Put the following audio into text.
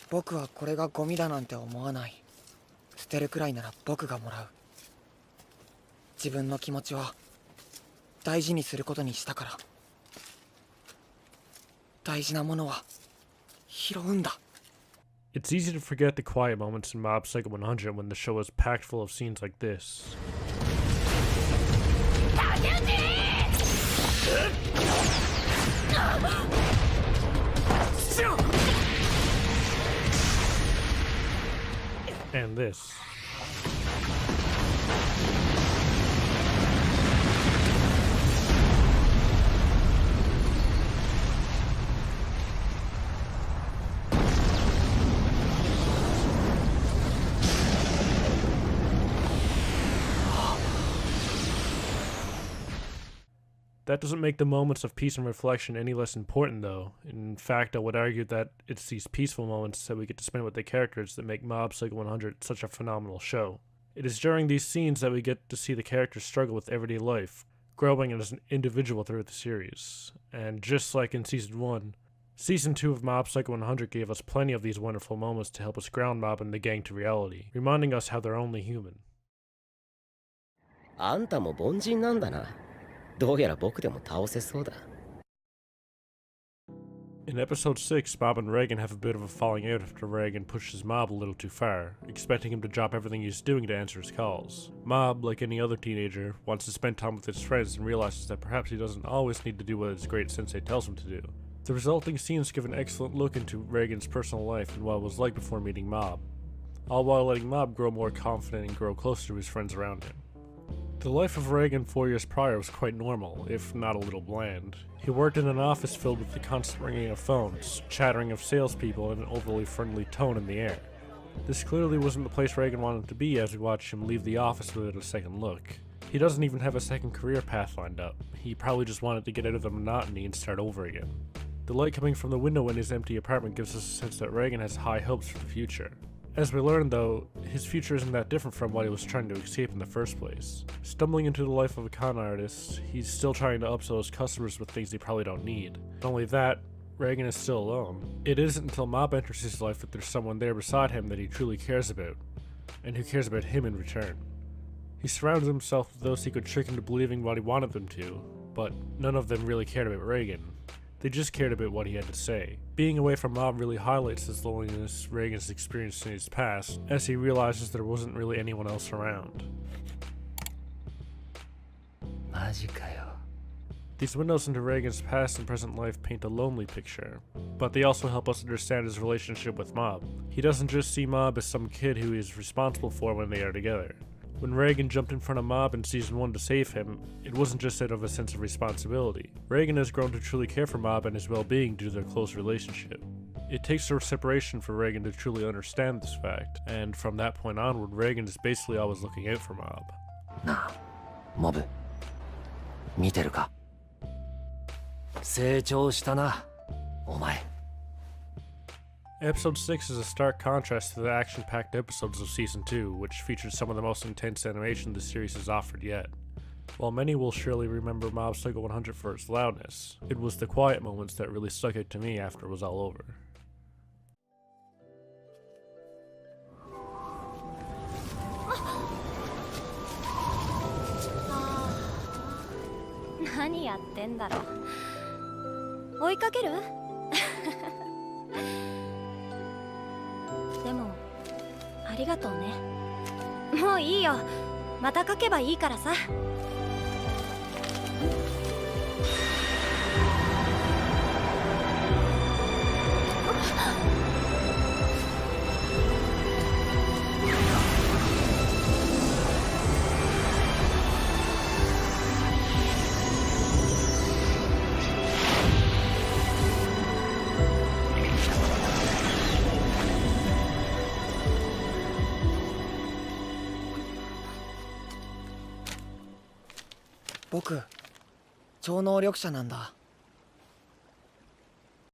僕はこれがゴミだなんて思わない。捨てるくらいなら僕がもらう。自分の気持ちは大事にすることにしたから。大事なものは拾うんだ。 It's easy to forget the quiet moments in Mob Psycho 100 when the show is packed full of scenes like this. And this. That doesn't make the moments of peace and reflection any less important, though. In fact, I would argue that it's these peaceful moments that we get to spend with the characters that make Mob Psycho 100 such a phenomenal show. It is during these scenes that we get to see the characters struggle with everyday life, growing as an individual throughout the series. And just like in Season 1, Season 2 of Mob Psycho 100 gave us plenty of these wonderful moments to help us ground Mob and the gang to reality, reminding us how they're only human. あんたも凡人なんだな。どうやら僕でも倒せそうだ。In episode 6, Mob and Reagan have a bit of a falling out after Reagan pushes Mob a little too far, expecting him to drop everything he's doing to answer his calls. Mob, like any other teenager, wants to spend time with his friends and realizes that perhaps he doesn't always need to do what his great sensei tells him to do. The resulting scenes give an excellent look into Reagan's personal life and what it was like before meeting Mob, all while letting Mob grow more confident and grow closer to his friends around him. The life of Reagan 4 years prior was quite normal, if not a little bland. He worked in an office filled with the constant ringing of phones, chattering of salespeople, and an overly friendly tone in the air. This clearly wasn't the place Reagan wanted to be as we watch him leave the office without a second look. He doesn't even have a second career path lined up. He probably just wanted to get out of the monotony and start over again. The light coming from the window in his empty apartment gives us a sense that Reagan has high hopes for the future. As we learn, though, his future isn't that different from what he was trying to escape in the first place. Stumbling into the life of a con artist, he's still trying to upsell his customers with things they probably don't need. Not only that, Reagan is still alone. It isn't until Mob enters his life that there's someone there beside him that he truly cares about, and who cares about him in return. He surrounded himself with those he could trick into believing what he wanted them to, but none of them really cared about Reagan. They just cared about what he had to say. Being away from Mob really highlights this loneliness Reagan's experienced in his past, as he realizes there wasn't really anyone else around. マジかよ。 These windows into Reagan's past and present life paint a lonely picture, but they also help us understand his relationship with Mob. He doesn't just see Mob as some kid who he is responsible for when they are together. When Reagan jumped in front of Mob in Season 1 to save him, it wasn't just out of a sense of responsibility. Reagan has grown to truly care for Mob and his well-being due to their close relationship. It takes a separation for Reagan to truly understand this fact, and from that point onward, Reagan is basically always looking out for Mob. なあ、モブ。見てるか。成長したな、お前。Episode 6 is a stark contrast to the action-packed episodes of Season 2, which featured some of the most intense animation the series has offered yet. While many will surely remember Mob Psycho 100 for its loudness, it was the quiet moments that really stuck out to me after it was all over. 何やってんだろう。追いかける？でもありがとうね。もういいよ。また書けばいいからさ。僕超能力者なんだ。